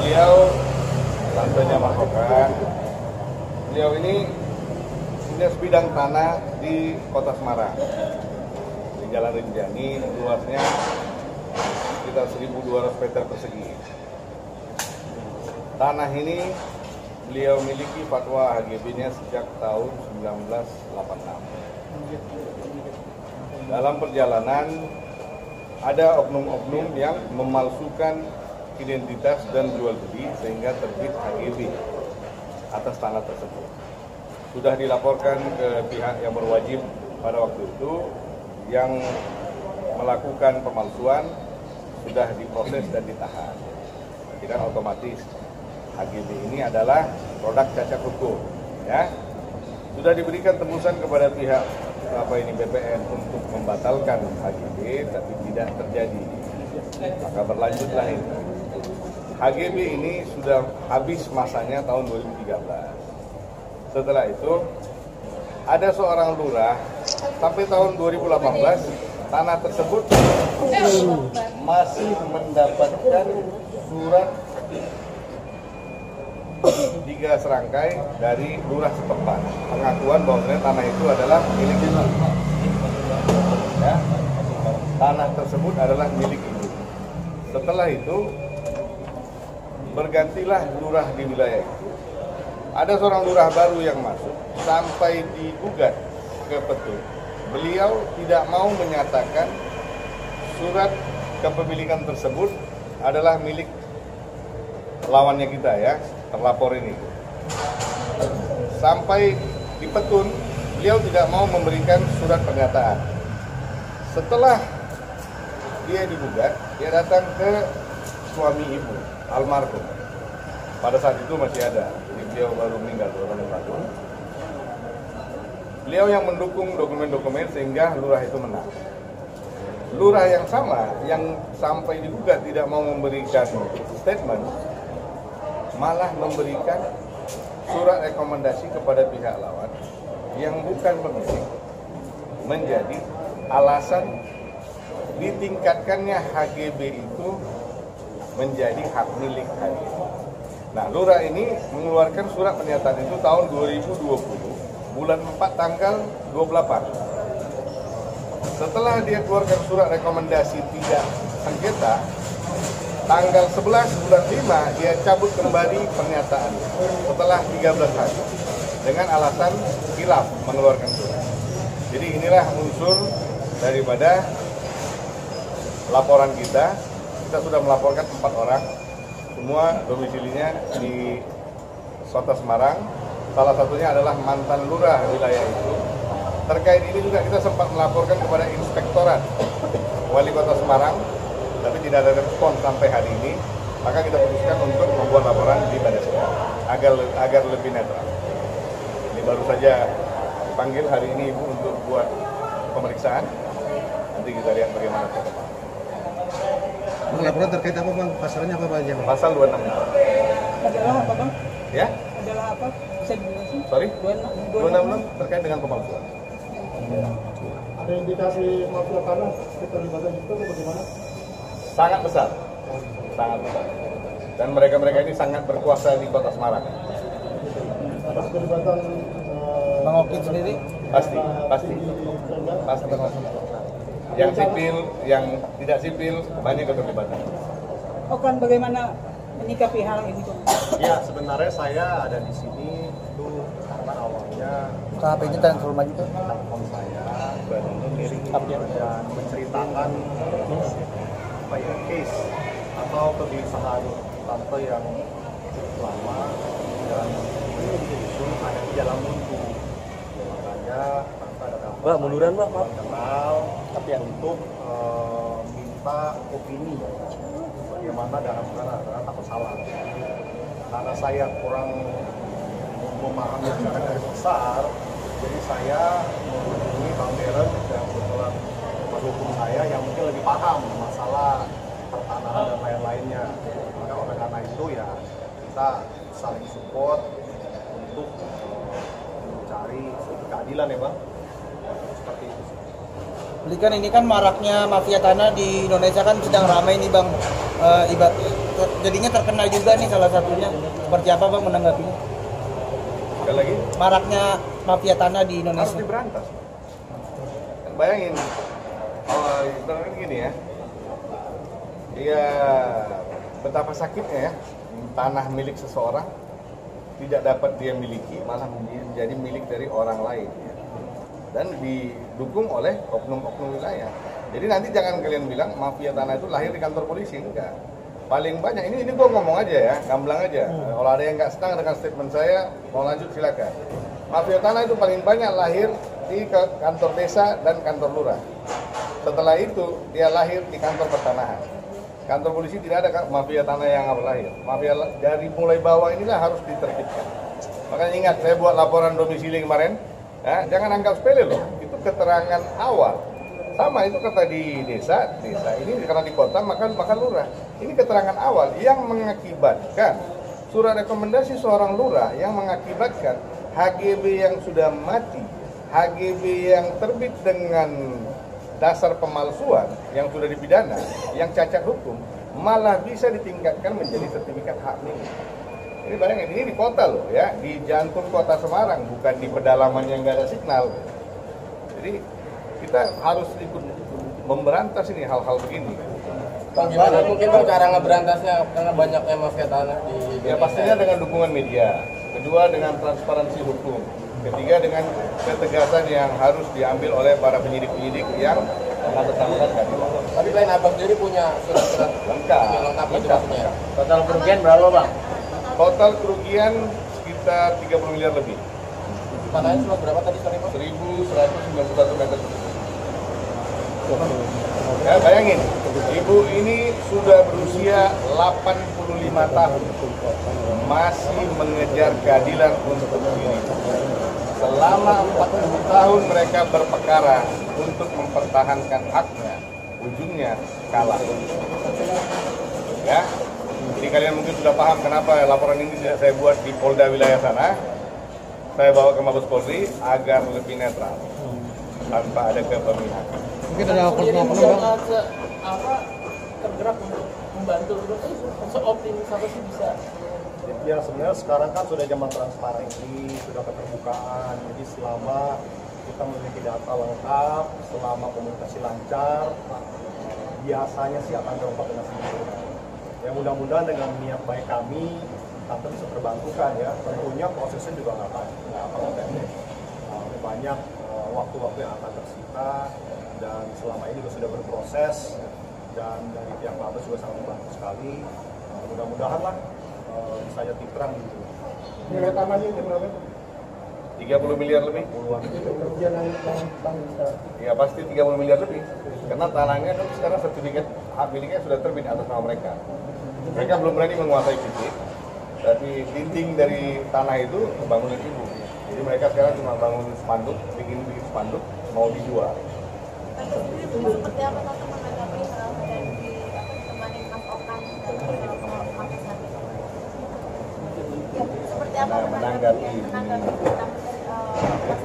beliau tantenya Mas Okan. Beliau ini punya sebidang tanah di Kota Semarang, di Jalan Rinjani, luasnya sekitar 1.200 meter persegi. Tanah ini beliau miliki fatwa HGB-nya sejak tahun 1986. Dalam perjalanan ada oknum-oknum yang memalsukan identitas dan jual beli sehingga terbit HGB atas tanah tersebut. Sudah dilaporkan ke pihak yang berwajib pada waktu itu, yang melakukan pemalsuan sudah diproses dan ditahan. Jadi kan otomatis HGB ini adalah produk cacat hukum, ya. Sudah diberikan tembusan kepada pihak BPN untuk membatalkan HGB, tapi tidak terjadi. Maka berlanjutlah ini. HGB ini sudah habis masanya tahun 2013. Setelah itu ada seorang lurah sampai tahun 2018 tanah tersebut masih mendapatkan surat 3 serangkai dari lurah setempat, pengakuan bahwa tanah itu adalah milik ibu. Ya, tanah tersebut adalah milik ibu. Setelah itu bergantilah lurah di wilayah itu. Ada seorang lurah baru yang masuk, sampai digugat ke Petun. Beliau tidak mau menyatakan surat kepemilikan tersebut adalah milik lawannya kita, ya, terlapor ini. Sampai di Petun, beliau tidak mau memberikan surat pernyataan. Setelah dia digugat, dia datang ke suami ibu, almarhum. Pada saat itu masih ada, jadi beliau baru meninggal 2001. Beliau yang mendukung dokumen-dokumen sehingga lurah itu menang. Lurah yang sama, yang sampai digugat tidak mau memberikan statement, malah memberikan surat rekomendasi kepada pihak lawan yang bukan pemilik, menjadi alasan ditingkatkannya HGB itu menjadi hak milik HGB. Nah, lurah ini mengeluarkan surat pernyataan itu tahun 2020, bulan 4 tanggal 28. Setelah dia keluarkan surat rekomendasi tidak sengketa, tanggal 11 bulan 5 dia cabut kembali pernyataan setelah 13 hari dengan alasan khilaf mengeluarkan surat. Jadi inilah unsur daripada laporan kita. Kita sudah melaporkan 4 orang, semua domisilinya di Kota Semarang. Salah satunya adalah mantan lurah wilayah itu. Terkait ini juga kita sempat melaporkan kepada Inspektorat Wali Kota Semarang, tapi tidak ada respon sampai hari ini. Maka kita putuskan untuk membuat laporan di Badan agar lebih netral. Ini baru saja dipanggil hari ini Ibu untuk buat pemeriksaan. Nanti kita lihat bagaimana ke depan. Laporan terkait apa Bang? Pasalnya apa Bang? Pasal 26. Adalah apa Bang? Ya? Adalah apa? Bisa dijelasin? Sorry? 26 terkait dengan pemalsuan. Ada indikasi mafia tanah keterlibatan itu bagaimana? Sangat besar. Sangat besar. Dan mereka-mereka ini sangat berkuasa di Kota Semarang. Atas keterlibatan Bang Okin sendiri? Pasti. Yang sipil, yang tidak sipil, banyak keterlibatan. Okan bagaimana menyikapi hal ini Bang? Ya, sebenarnya saya ada di sini itu karena awalnya HP ini dan rumah itu. telepon saya dan menceritakan apa ya, case atau kegelisahan tante yang cukup lama dan itu ada di dalam buntu. Makanya tante ada Mbak, munduran Mbak, maaf. kenal untuk minta opini bagaimana dalam karena takut salah. Karena saya kurang memahami secara garis besar, jadi saya menghubungi Bang Deren yang kebetulan mendukung saya yang mungkin lebih paham masalah pertanahan dan lain-lainnya. Maka oleh karena itu ya kita saling support untuk mencari keadilan ya Bang. Seperti itu. Belikan ini kan maraknya mafia tanah di Indonesia kan sedang ramai nih Bang. jadinya terkena juga nih salah satunya. Seperti apa Bang menanggapinya? Sekali lagi, Maraknya mafia tanah di harus Indonesia. diberantas. Bayangin, ibaratnya gini ya, ya betapa sakitnya ya, tanah milik seseorang tidak dapat dia miliki, malah menjadi milik dari orang lain ya. Dan didukung oleh oknum-oknum wilayah. Jadi nanti jangan kalian bilang mafia tanah itu lahir di kantor polisi, enggak. Paling banyak, ini gue ngomong aja ya, gamblang aja. Kalau ada yang nggak senang dengan statement saya, mau lanjut silakan. Mafia tanah itu paling banyak lahir di kantor desa dan kantor lurah. Setelah itu dia lahir di kantor pertanahan. Kantor polisi tidak ada mafia tanah yang lahir. Mafia dari mulai bawah inilah harus ditertibkan. Makanya ingat, saya buat laporan domisili kemarin, ya, jangan anggap sepele loh. Itu keterangan awal. Sama itu kata di desa ini karena di kota maka lurah. Ini keterangan awal yang mengakibatkan surat rekomendasi seorang lurah yang mengakibatkan HGB yang sudah mati, HGB yang terbit dengan dasar pemalsuan yang sudah dipidana, yang cacat hukum, malah bisa ditingkatkan menjadi sertifikat hak milik. Ini bayangin, ini di kota loh ya, di jantung kota Semarang, bukan di pedalaman yang nggak ada signal. Jadi kita harus ikut memberantas ini hal-hal begini. Bang, gimana mungkin Bang cara ngeberantasnya karena banyaknya mafia tanah di Indonesia? Ya pastinya dengan dukungan media, kedua dengan transparansi hukum, ketiga dengan ketegasan yang harus diambil oleh para penyidik-penyidik yang mengatasnamakan keadilan. Tapi klien Abang sendiri punya surat-surat Lengkap. itu maksudnya. Total kerugian berapa Bang? Total kerugian sekitar 30 miliar lebih. Tanahnya cuma berapa tadi sorry Bang? 1.191 meter. Ya, bayangin, ibu ini sudah berusia 85 tahun, masih mengejar keadilan untuk diri. Selama 40 tahun mereka berperkara untuk mempertahankan haknya, ujungnya kalah. Ya, jadi kalian mungkin sudah paham kenapa laporan ini tidak saya buat di Polda wilayah sana. Saya bawa ke Mabes Polri agar lebih netral, tanpa ada kepemihakan. Mungkin ada oknum-oknum Bang. Tergerak untuk membantu seoptimis apa sih bisa? Ya sebenarnya sekarang kan sudah zaman transparansi, sudah keterbukaan. Jadi selama kita memiliki data lengkap, selama komunikasi lancar, biasanya sih akan terungkap dengan sempurna. Ya mudah-mudahan dengan niat baik kami, kita bisa terbantukan ya. Tentunya prosesnya juga nggak akan pendek. Banyak waktu-waktu yang akan tersita. Dan selama ini juga sudah berproses dan dari pihak Mabes juga sangat membantu sekali. Mudah-mudahan lah bisa jadi terang gitu. Nilai tanahnya itu berapa? 30 miliar lebih. Ya pasti 30 miliar lebih. Karena tanahnya kan sekarang sertifikat hak miliknya sudah terbit atas nama mereka. Mereka belum berani menguasai fisik, tapi dinding dari tanah itu bangunan ibu. Jadi mereka sekarang cuma bangun spanduk, bikin spanduk, mau dijual. Seperti apa Tante menanggapi hal yang ditemani Mas Okan dan seperti apa menanggapi Mas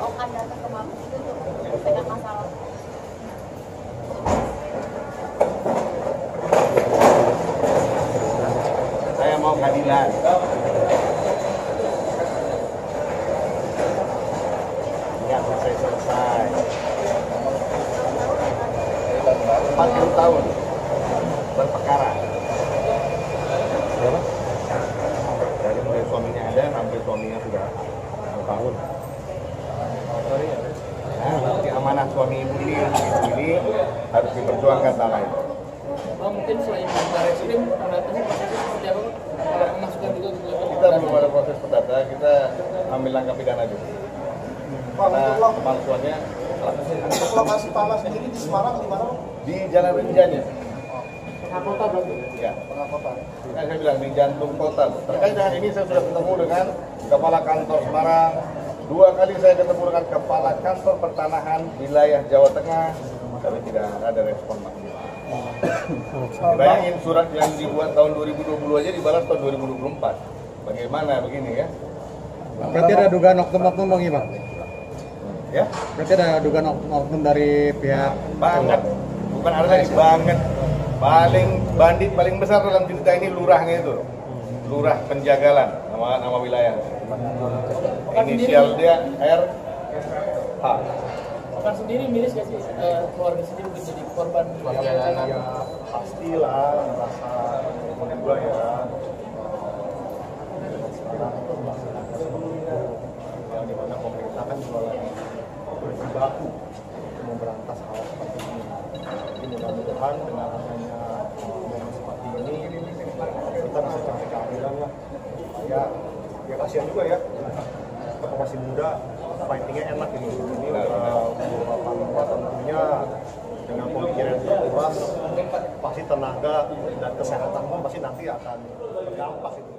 Okan datang ke Mabes itu untuk menyelesaikan masalah? Saya mau keadilan. Nggak selesai. 40 tahun berperkara. Berapa? Dari mulai suaminya ada sampai suaminya sudah 1 tahun. Nah, di amanah suami ibu ini harus diperjuangkan tanah itu. Bang, mungkin selain baris krim, pendatannya prosesnya seperti apa? Kalau memasukkan juga Kita belum ada proses perdata, kita ambil langkah pidana dulu. Karena pemalsuannya Untuk lokasi tanah sendiri di Semarang di mana? di Jalan Rinjani. Tengah kota berarti? Ya. Tengah kota. Kan saya bilang di jantung kota. Terkait dengan ini saya sudah ketemu dengan Kepala Kantor Semarang. 2 kali saya ketemu dengan Kepala Kantor Pertanahan wilayah Jawa Tengah, tapi tidak ada respon maksimal. Bayangin surat yang dibuat tahun 2020 aja dibalas tahun 2024. Bagaimana begini ya? Berarti ada dugaan oknum-oknum Bang Bang? Ya? Berarti ada dugaan oknum dari pihak Banget. Bukan ada lagi banget. Bandit paling besar dalam cerita ini lurahnya itu, lurah Penjagalan, nama wilayah. Inisial dia RH. Bapak sendiri miris gak sih keluarga sendiri menjadi korban Ya pastilah merasa juga ya. Sekarang itu melaksanakan yang dimana pemerintah kan juga lagi berjibaku untuk memberantas hal seperti ini. Jadi mudah-mudahan dengan adanya momen seperti ini kita bisa capai keadilan lah. Ya kasihan juga ya. Kita masih muda, fightingnya enak ini. Ini beberapa lama tentunya dengan pemikiran yang keras, pasti tenaga dan kesehatan pun pasti nanti akan berdampak itu.